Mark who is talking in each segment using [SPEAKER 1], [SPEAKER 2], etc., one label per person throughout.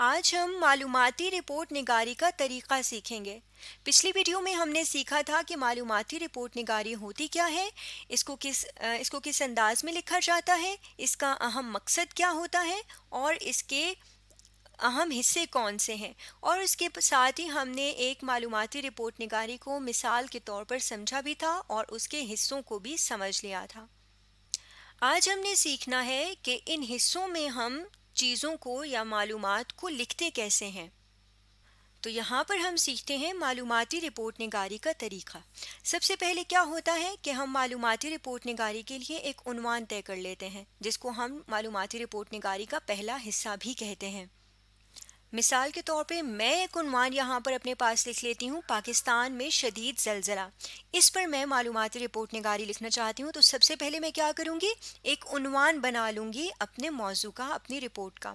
[SPEAKER 1] آج ہم معلوماتی رپورٹ نگاری کا طریقہ سیکھیں گے۔ پچھلی ویڈیو میں ہم نے سیکھا تھا کہ معلوماتی رپورٹ نگاری ہوتی کیا ہے، اس کو کس انداز میں لکھا جاتا ہے، اس کا اہم مقصد کیا ہوتا ہے اور اس کے اہم حصے کون سے ہیں، اور اس کے ساتھ ہی ہم نے ایک معلوماتی رپورٹ نگاری کو مثال کے طور پر سمجھا بھی تھا اور اس کے حصوں کو بھی سمجھ لیا تھا۔ آج ہم نے سیکھنا ہے کہ ان حصوں میں ہم چیزوں کو یا معلومات کو لکھتے کیسے ہیں۔ تو یہاں پر ہم سیکھتے ہیں معلوماتی رپورٹ نگاری کا طریقہ۔ سب سے پہلے کیا ہوتا ہے کہ ہم معلوماتی رپورٹ نگاری کے لیے ایک عنوان طے کر لیتے ہیں، جس کو ہم معلوماتی رپورٹ نگاری کا پہلا حصہ بھی کہتے ہیں۔ مثال کے طور پہ میں ایک عنوان یہاں پر اپنے پاس لکھ لیتی ہوں، پاکستان میں شدید زلزلہ۔ اس پر میں معلوماتی رپورٹ نگاری لکھنا چاہتی ہوں، تو سب سے پہلے میں کیا کروں گی، ایک عنوان بنا لوں گی اپنے موضوع کا، اپنی رپورٹ کا۔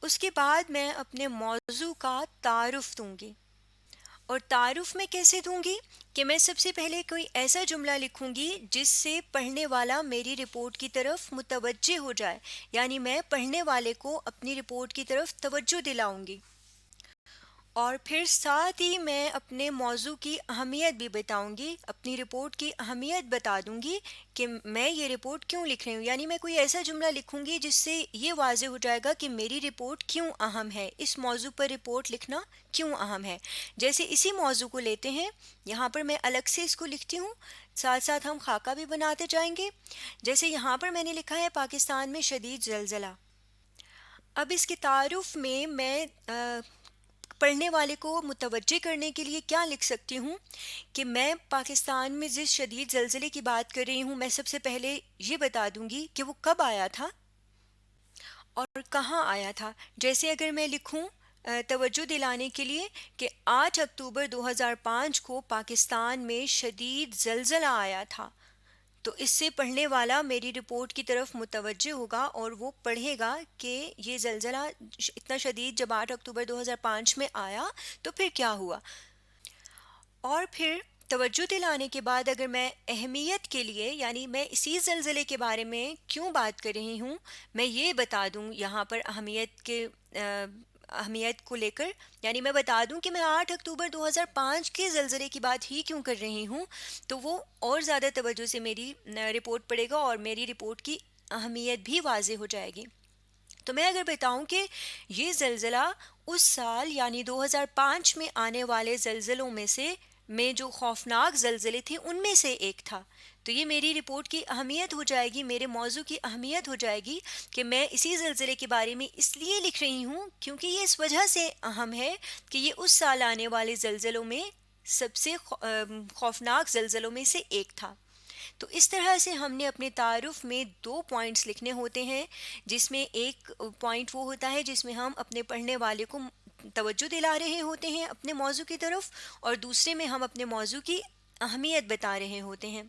[SPEAKER 1] اس کے بعد میں اپنے موضوع کا تعارف دوں گی، اور تعارف میں کیسے دوں گی کہ میں سب سے پہلے کوئی ایسا جملہ لکھوں گی جس سے پڑھنے والا میری رپورٹ کی طرف متوجہ ہو جائے، یعنی میں پڑھنے والے کو اپنی رپورٹ کی طرف توجہ دلاؤں گی۔ اور پھر ساتھ ہی میں اپنے موضوع کی اہمیت بھی بتاؤں گی، اپنی رپورٹ کی اہمیت بتا دوں گی کہ میں یہ رپورٹ کیوں لکھ رہی ہوں، یعنی میں کوئی ایسا جملہ لکھوں گی جس سے یہ واضح ہو جائے گا کہ میری رپورٹ کیوں اہم ہے، اس موضوع پر رپورٹ لکھنا کیوں اہم ہے۔ جیسے اسی موضوع کو لیتے ہیں، یہاں پر میں الگ سے اس کو لکھتی ہوں، ساتھ ساتھ ہم خاکہ بھی بناتے جائیں گے۔ جیسے یہاں پر میں نے لکھا ہے پاکستان میں شدید زلزلہ۔ اب اس کے تعارف میں پڑھنے والے کو متوجہ کرنے کے لیے کیا لکھ سکتی ہوں کہ میں پاکستان میں جس شدید زلزلے کی بات کر رہی ہوں، میں سب سے پہلے یہ بتا دوں گی کہ وہ کب آیا تھا اور کہاں آیا تھا۔ جیسے اگر میں لکھوں توجہ دلانے کے لیے کہ 8 اکتوبر 2005 کو پاکستان میں شدید زلزلہ آیا تھا، تو اس سے پڑھنے والا میری رپورٹ کی طرف متوجہ ہوگا اور وہ پڑھے گا کہ یہ زلزلہ اتنا شدید جب 8 اکتوبر 2005 میں آیا تو پھر کیا ہوا۔ اور پھر توجہ دلانے کے بعد اگر میں اہمیت کے لیے، یعنی میں اسی زلزلے کے بارے میں کیوں بات کر رہی ہوں، میں یہ بتا دوں یہاں پر اہمیت کو لے کر، یعنی میں بتا دوں کہ میں 8 اکتوبر 2005 کے زلزلے کی بات ہی کیوں کر رہی ہوں، تو وہ اور زیادہ توجہ سے میری رپورٹ پڑھے گا اور میری رپورٹ کی اہمیت بھی واضح ہو جائے گی۔ تو میں اگر بتاؤں کہ یہ زلزلہ اس سال یعنی 2005 میں آنے والے زلزلوں میں جو خوفناک زلزلے تھے ان میں سے ایک تھا، تو یہ میری رپورٹ کی اہمیت ہو جائے گی، میرے موضوع کی اہمیت ہو جائے گی کہ میں اسی زلزلے کے بارے میں اس لیے لکھ رہی ہوں کیونکہ یہ اس وجہ سے اہم ہے کہ یہ اس سال آنے والے زلزلوں میں سب سے خوفناک زلزلوں میں سے ایک تھا۔ تو اس طرح سے ہم نے اپنے تعارف میں 2 پوائنٹس لکھنے ہوتے ہیں، جس میں ایک پوائنٹ وہ ہوتا ہے جس میں ہم اپنے پڑھنے والے کو توجہ دلا رہے ہوتے ہیں اپنے موضوع کی طرف، اور دوسرے میں ہم اپنے موضوع کی اہمیت بتا رہے ہوتے ہیں۔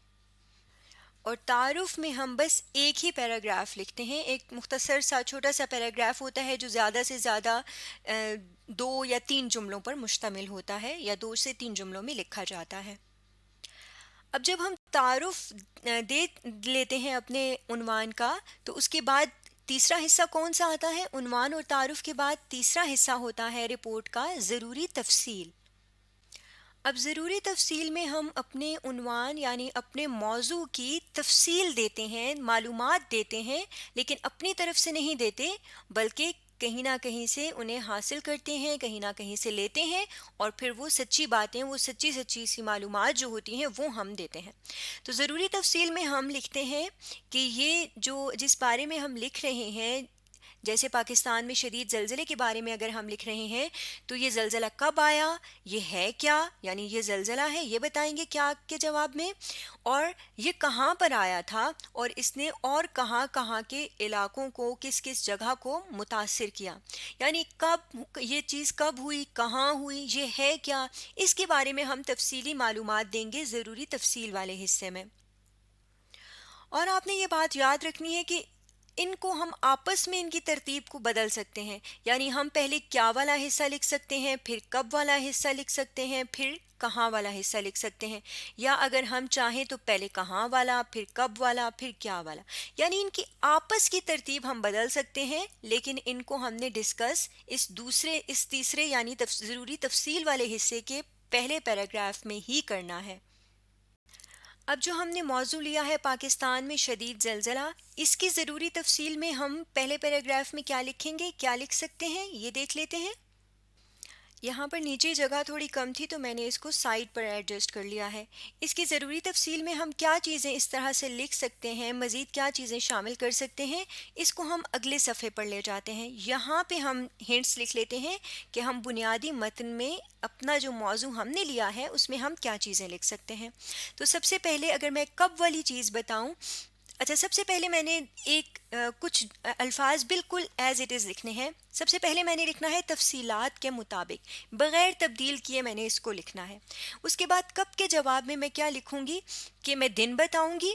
[SPEAKER 1] اور تعارف میں ہم بس ایک ہی پیراگراف لکھتے ہیں، ایک مختصر سا چھوٹا سا پیراگراف ہوتا ہے جو زیادہ سے زیادہ 2 یا 3 جملوں پر مشتمل ہوتا ہے، یا 2 سے 3 جملوں میں لکھا جاتا ہے۔ اب جب ہم تعارف دے لیتے ہیں اپنے عنوان کا، تو اس کے بعد تیسرا حصہ کون سا آتا ہے؟ عنوان اور تعارف کے بعد تیسرا حصہ ہوتا ہے رپورٹ کا ضروری تفصیل۔ اب ضروری تفصیل میں ہم اپنے عنوان یعنی اپنے موضوع کی تفصیل دیتے ہیں، معلومات دیتے ہیں، لیکن اپنی طرف سے نہیں دیتے، بلکہ کہیں نہ کہیں سے انہیں حاصل کرتے ہیں، کہیں نہ کہیں سے لیتے ہیں، اور پھر وہ سچی باتیں، وہ سچی سی معلومات جو ہوتی ہیں وہ ہم دیتے ہیں۔ تو ضروری تفصیل میں ہم لکھتے ہیں کہ یہ جس بارے میں ہم لکھ رہے ہیں، جیسے پاکستان میں شدید زلزلے کے بارے میں اگر ہم لکھ رہے ہیں، تو یہ زلزلہ کب آیا، یہ ہے کیا، یعنی یہ زلزلہ ہے، یہ بتائیں گے کیا کے جواب میں، اور یہ کہاں پر آیا تھا، اور اس نے اور کہاں کہاں کے علاقوں کو، کس کس جگہ کو متاثر کیا، یعنی کب یہ چیز کب ہوئی، کہاں ہوئی، یہ ہے کیا، اس کے بارے میں ہم تفصیلی معلومات دیں گے ضروری تفصیل والے حصے میں۔ اور آپ نے یہ بات یاد رکھنی ہے کہ ان کو ہم آپس میں ان کی ترتیب کو بدل سکتے ہیں، یعنی ہم پہلے کیا والا حصہ لکھ سکتے ہیں، پھر کب والا حصہ لکھ سکتے ہیں، پھر کہاں والا حصہ لکھ سکتے ہیں، یا اگر ہم چاہیں تو پہلے کہاں والا، پھر کب والا، پھر کیا والا، یعنی ان کی آپس کی ترتیب ہم بدل سکتے ہیں، لیکن ان کو ہم نے ڈسکس اس تیسرے یعنی ضروری تفصیل والے حصے کے پہلے پیراگراف میں ہی کرنا ہے۔ اب جو ہم نے موضوع لیا ہے پاکستان میں شدید زلزلہ، اس کی ضروری تفصیل میں ہم پہلے پیراگراف میں کیا لکھیں گے، کیا لکھ سکتے ہیں، یہ دیکھ لیتے ہیں۔ یہاں پر نیچے جگہ تھوڑی کم تھی تو میں نے اس کو سائڈ پر ایڈجسٹ کر لیا ہے۔ اس کی ضروری تفصیل میں ہم کیا چیزیں اس طرح سے لکھ سکتے ہیں، مزید کیا چیزیں شامل کر سکتے ہیں، اس کو ہم اگلے صفحے پر لے جاتے ہیں۔ یہاں پہ ہم ہنٹس لکھ لیتے ہیں کہ ہم بنیادی متن میں اپنا جو موضوع ہم نے لیا ہے اس میں ہم کیا چیزیں لکھ سکتے ہیں۔ تو سب سے پہلے اگر میں کب والی چیز بتاؤں، اچھا سب سے پہلے میں نے کچھ الفاظ بالکل ایز اٹ از لکھنے ہیں۔ سب سے پہلے میں نے لکھنا ہے تفصیلات کے مطابق، بغیر تبدیل کیے میں نے اس کو لکھنا ہے۔ اس کے بعد کب کے جواب میں کیا لکھوں گی کہ میں دن بتاؤں گی،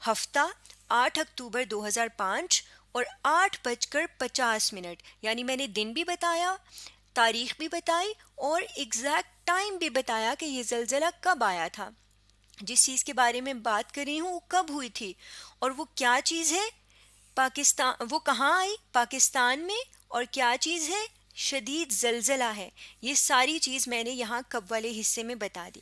[SPEAKER 1] ہفتہ 8 اکتوبر 2005 اور 8:50، یعنی میں نے دن بھی بتایا، تاریخ بھی بتائی اور ایگزیکٹ ٹائم بھی بتایا کہ یہ زلزلہ کب آیا تھا، جس چیز کے بارے میں بات کر رہی ہوں وہ کب ہوئی تھی اور وہ کیا چیز ہے، پاکستان وہ کہاں آئی، پاکستان میں، اور کیا چیز ہے، شدید زلزلہ ہے۔ یہ ساری چیز میں نے یہاں کب والے حصے میں بتا دی۔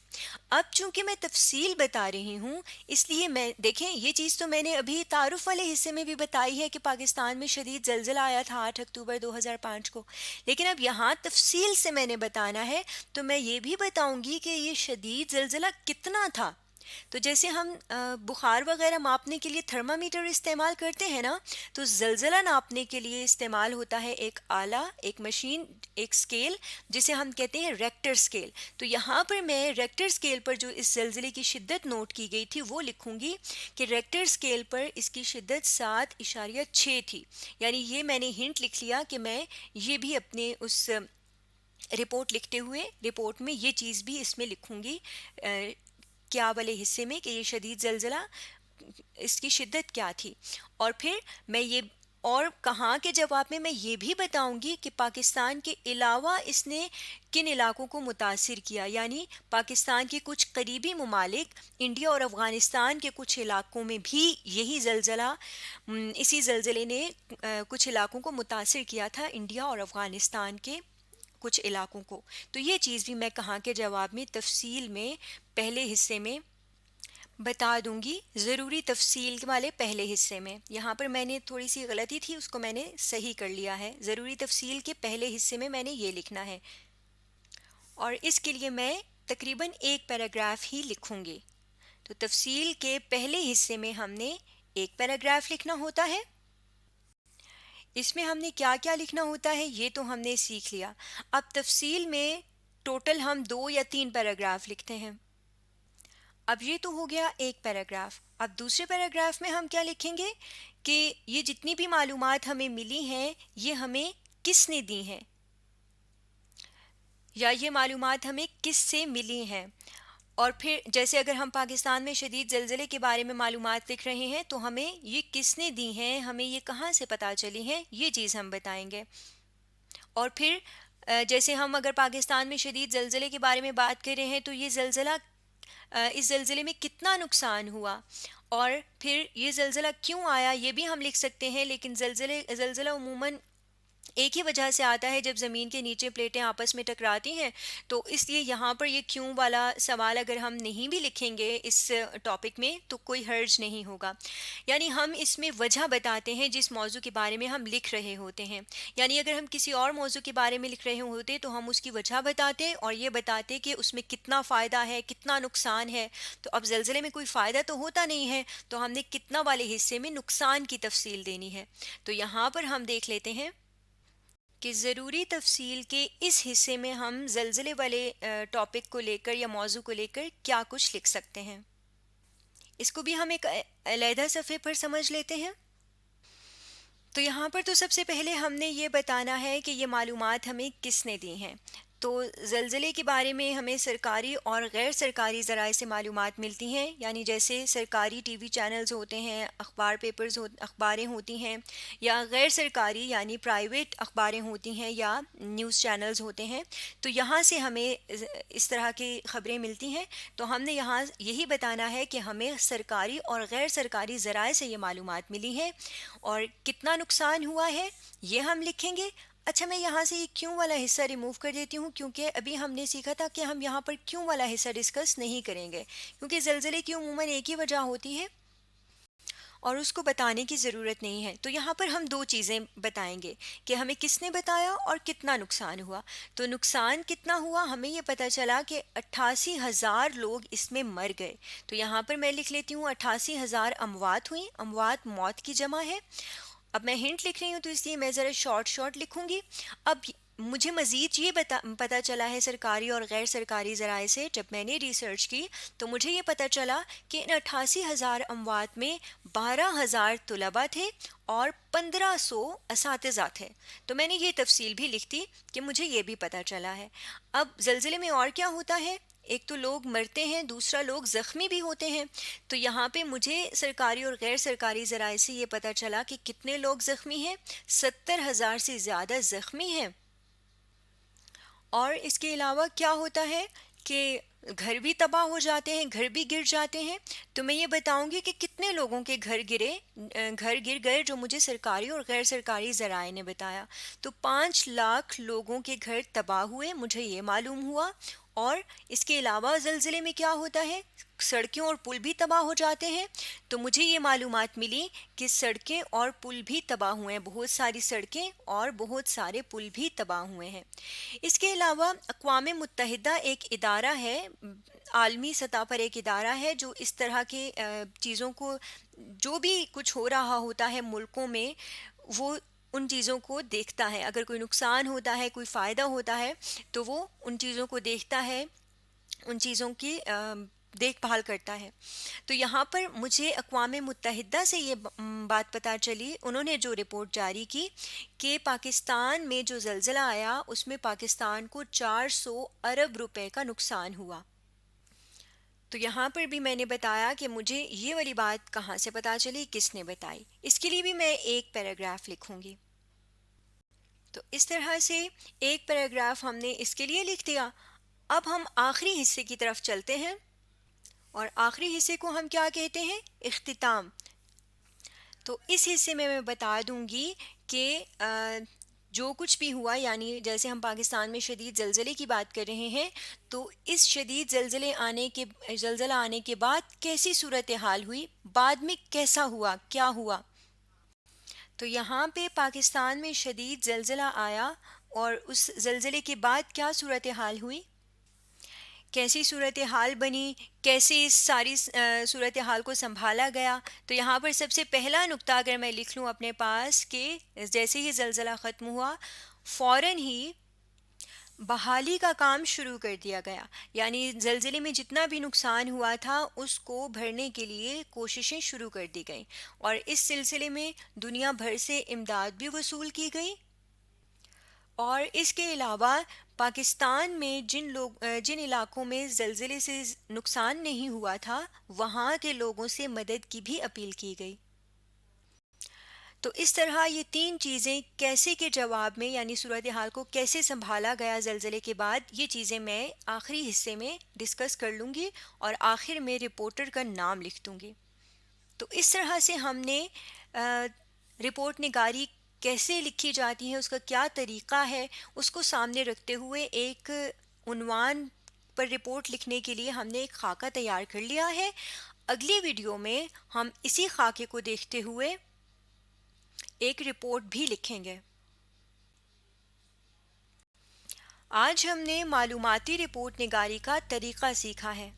[SPEAKER 1] اب چونکہ میں تفصیل بتا رہی ہوں اس لیے میں دیکھیں یہ چیز تو میں نے ابھی تعارف والے حصے میں بھی بتائی ہے کہ پاکستان میں شدید زلزلہ آیا تھا 8 اکتوبر 2005 کو، لیکن اب یہاں تفصیل سے میں نے بتانا ہے تو میں یہ بھی بتاؤں گی کہ یہ شدید زلزلہ کتنا تھا۔ تو جیسے ہم بخار وغیرہ ماپنے کے لیے تھرمامیٹر استعمال کرتے ہیں نا، تو زلزلہ ناپنے کے لیے استعمال ہوتا ہے ایک آلہ، ایک مشین، ایک سکیل جسے ہم کہتے ہیں ریکٹر سکیل۔ تو یہاں پر میں ریکٹر سکیل پر جو اس زلزلے کی شدت نوٹ کی گئی تھی وہ لکھوں گی کہ ریکٹر سکیل پر اس کی شدت 7.6 تھی، یعنی یہ میں نے ہنٹ لکھ لیا کہ میں یہ بھی اپنے اس رپورٹ لکھتے ہوئے رپورٹ میں یہ چیز بھی اس میں لکھوں گی کیا والے حصے میں کہ یہ شدید زلزلہ اس کی شدت کیا تھی، اور پھر میں یہ اور کہاں کے جواب میں یہ بھی بتاؤں گی کہ پاکستان کے علاوہ اس نے کن علاقوں کو متاثر کیا، یعنی پاکستان کے کچھ قریبی ممالک انڈیا اور افغانستان کے کچھ علاقوں میں بھی یہی زلزلہ اسی زلزلے نے کچھ علاقوں کو متاثر کیا تھا، انڈیا اور افغانستان کے کچھ علاقوں کو۔ تو یہ چیز بھی میں کہاں کے جواب میں تفصیل میں پہلے حصے میں بتا دوں گی، ضروری تفصیل والے پہلے حصے میں۔ یہاں پر میں نے تھوڑی سی غلطی تھی اس کو میں نے صحیح کر لیا ہے، ضروری تفصیل کے پہلے حصے میں نے یہ لکھنا ہے، اور اس کے لیے میں تقریباً ایک پیراگراف ہی لکھوں گی۔ تو تفصیل کے پہلے حصے میں ہم نے ایک پیراگراف لکھنا ہوتا ہے، اس میں ہم نے کیا کیا لکھنا ہوتا ہے یہ تو ہم نے سیکھ لیا۔ اب تفصیل میں ٹوٹل ہم 2 یا 3 پیراگراف لکھتے ہیں۔ اب یہ تو ہو گیا ایک پیراگراف۔ اب دوسرے پیراگراف میں ہم کیا لکھیں گے کہ یہ جتنی بھی معلومات ہمیں ملی ہیں یہ ہمیں کس نے دی ہیں، یا یہ معلومات ہمیں کس سے ملی ہیں، اور پھر جیسے اگر ہم پاکستان میں شدید زلزلے کے بارے میں معلومات لکھ رہے ہیں تو ہمیں یہ کس نے دی ہیں، ہمیں یہ کہاں سے پتہ چلی ہیں، یہ چیز ہم بتائیں گے۔ اور پھر جیسے ہم اگر پاکستان میں شدید زلزلے کے بارے میں بات کر رہے ہیں تو یہ زلزلہ اس زلزلے میں کتنا نقصان ہوا، اور پھر یہ زلزلہ کیوں آیا یہ بھی ہم لکھ سکتے ہیں، لیکن زلزلہ عموماً ایک ہی وجہ سے آتا ہے جب زمین کے نیچے پلیٹیں آپس میں ٹکراتی ہیں، تو اس لیے یہاں پر یہ کیوں والا سوال اگر ہم نہیں بھی لکھیں گے اس ٹاپک میں تو کوئی حرج نہیں ہوگا، یعنی ہم اس میں وجہ بتاتے ہیں جس موضوع کے بارے میں ہم لکھ رہے ہوتے ہیں، یعنی اگر ہم کسی اور موضوع کے بارے میں لکھ رہے ہوتے تو ہم اس کی وجہ بتاتے اور یہ بتاتے کہ اس میں کتنا فائدہ ہے کتنا نقصان ہے۔ تو اب زلزلے میں کوئی فائدہ تو ہوتا نہیں ہے تو ہم نے کتنا والے حصے میں نقصان کی تفصیل دینی ہے۔ تو یہاں پر ہم دیکھ لیتے ہیں کہ ضروری تفصیل کے اس حصے میں ہم زلزلے والے ٹاپک کو لے کر یا موضوع کو لے کر کیا کچھ لکھ سکتے ہیں، اس کو بھی ہم ایک علیحدہ صفحے پر سمجھ لیتے ہیں۔ تو یہاں پر تو سب سے پہلے ہم نے یہ بتانا ہے کہ یہ معلومات ہمیں کس نے دی ہیں۔ تو زلزلے کے بارے میں ہمیں سرکاری اور غیر سرکاری ذرائع سے معلومات ملتی ہیں، یعنی جیسے سرکاری ٹی وی چینلز ہوتے ہیں، اخباریں ہوتی ہیں، یا غیر سرکاری یعنی پرائیویٹ اخباریں ہوتی ہیں یا نیوز چینلز ہوتے ہیں، تو یہاں سے ہمیں اس طرح کی خبریں ملتی ہیں۔ تو ہم نے یہاں یہی بتانا ہے کہ ہمیں سرکاری اور غیر سرکاری ذرائع سے یہ معلومات ملی ہیں، اور کتنا نقصان ہوا ہے یہ ہم لکھیں گے۔ اچھا، میں یہاں سے یہ کیوں والا حصہ ریموو کر دیتی ہوں، کیونکہ ابھی ہم نے سیکھا تھا کہ ہم یہاں پر کیوں والا حصہ ڈسکس نہیں کریں گے، کیونکہ زلزلے کی عموماً ایک ہی وجہ ہوتی ہے اور اس کو بتانے کی ضرورت نہیں ہے۔ تو یہاں پر ہم دو چیزیں بتائیں گے کہ ہمیں کس نے بتایا اور کتنا نقصان ہوا۔ تو نقصان کتنا ہوا، ہمیں یہ پتہ چلا کہ 88,000 لوگ اس میں مر گئے۔ تو یہاں پر میں لکھ لیتی ہوں 88,000 اموات ہوئیں، اموات موت کی جمع ہے۔ اب میں ہنٹ لکھ رہی ہوں تو اس لیے میں ذرا شارٹ لکھوں گی۔ اب مجھے مزید یہ پتہ چلا ہے سرکاری اور غیر سرکاری ذرائع سے، جب میں نے ریسرچ کی تو مجھے یہ پتہ چلا کہ ان 88,000 اموات میں 12,000 طلباء تھے اور 1,500 اساتذہ تھے۔ تو میں نے یہ تفصیل بھی لکھ دی کہ مجھے یہ بھی پتہ چلا ہے۔ اب زلزلے میں اور کیا ہوتا ہے، ایک تو لوگ مرتے ہیں، دوسرا لوگ زخمی بھی ہوتے ہیں۔ تو یہاں پہ مجھے سرکاری اور غیر سرکاری ذرائع سے یہ پتہ چلا کہ کتنے لوگ زخمی ہیں، 70,000 سے زیادہ زخمی ہیں۔ اور اس کے علاوہ کیا ہوتا ہے کہ گھر بھی تباہ ہو جاتے ہیں، گھر بھی گر جاتے ہیں۔ تو میں یہ بتاؤں گی کہ کتنے لوگوں کے گھر گر گئے جو مجھے سرکاری اور غیر سرکاری ذرائع نے بتایا۔ تو 5 لاکھ لوگوں کے گھر تباہ ہوئے، مجھے یہ معلوم ہوا۔ اور اس کے علاوہ زلزلے میں کیا ہوتا ہے، سڑکیں اور پل بھی تباہ ہو جاتے ہیں۔ تو مجھے یہ معلومات ملی کہ سڑکیں اور پل بھی تباہ ہوئے ہیں، بہت ساری سڑکیں اور بہت سارے پل بھی تباہ ہوئے ہیں۔ اس کے علاوہ اقوام متحدہ ایک ادارہ ہے، عالمی سطح پر ایک ادارہ ہے جو اس طرح کے چیزوں کو، جو بھی کچھ ہو رہا ہوتا ہے ملکوں میں، وہ ان چیزوں کو دیکھتا ہے۔ اگر کوئی نقصان ہوتا ہے، کوئی فائدہ ہوتا ہے، تو وہ ان چیزوں کو دیکھتا ہے، ان چیزوں کی دیکھ بھال کرتا ہے۔ تو یہاں پر مجھے اقوام متحدہ سے یہ بات پتہ چلی، انہوں نے جو رپورٹ جاری کی کہ پاکستان میں جو زلزلہ آیا اس میں پاکستان کو 400 ارب روپے کا نقصان ہوا۔ تو یہاں پر بھی میں نے بتایا کہ مجھے یہ والی بات کہاں سے پتہ چلی، کس نے بتائی۔ اس کے لیے بھی میں ایک پیراگراف لکھوں گی۔ تو اس طرح سے ایک پیراگراف ہم نے اس کے لیے لکھ دیا۔ اب ہم آخری حصے کی طرف چلتے ہیں، اور آخری حصے کو ہم کیا کہتے ہیں، اختتام۔ تو اس حصے میں بتا دوں گی کہ جو کچھ بھی ہوا، یعنی جیسے ہم پاکستان میں شدید زلزلے کی بات کر رہے ہیں، تو اس شدید زلزلہ آنے کے بعد کیسی صورتحال ہوئی، بعد میں کیسا ہوا، کیا ہوا۔ تو یہاں پہ پاکستان میں شدید زلزلہ آیا اور اس زلزلے کے بعد کیا صورتحال ہوئی، کیسی صورتحال بنی، کیسے اس ساری صورتحال کو سنبھالا گیا۔ تو یہاں پر سب سے پہلا نقطہ اگر میں لکھ لوں اپنے پاس کہ جیسے ہی زلزلہ ختم ہوا فوراً ہی بحالی کا کام شروع کر دیا گیا، یعنی زلزلے میں جتنا بھی نقصان ہوا تھا اس کو بھرنے کے لیے کوششیں شروع کر دی گئیں، اور اس سلسلے میں دنیا بھر سے امداد بھی وصول کی گئی۔ اور اس کے علاوہ پاکستان میں جن علاقوں میں زلزلے سے نقصان نہیں ہوا تھا وہاں کے لوگوں سے مدد کی بھی اپیل کی گئی۔ تو اس طرح یہ 3 چیزیں کیسے کے جواب میں، یعنی صورتحال کو کیسے سنبھالا گیا زلزلے کے بعد، یہ چیزیں میں آخری حصے میں ڈسکس کر لوں گی اور آخر میں رپورٹر کا نام لکھ دوں گی۔ تو اس طرح سے ہم نے رپورٹ نگاری کیسے لکھی جاتی ہے، اس کا کیا طریقہ ہے، اس کو سامنے رکھتے ہوئے ایک عنوان پر رپورٹ لکھنے کے لیے ہم نے ایک خاکہ تیار کر لیا ہے۔ اگلی ویڈیو میں ہم اسی خاکے کو دیکھتے ہوئے ایک رپورٹ بھی لکھیں گے۔ آج ہم نے معلوماتی رپورٹ نگاری کا طریقہ سیکھا ہے۔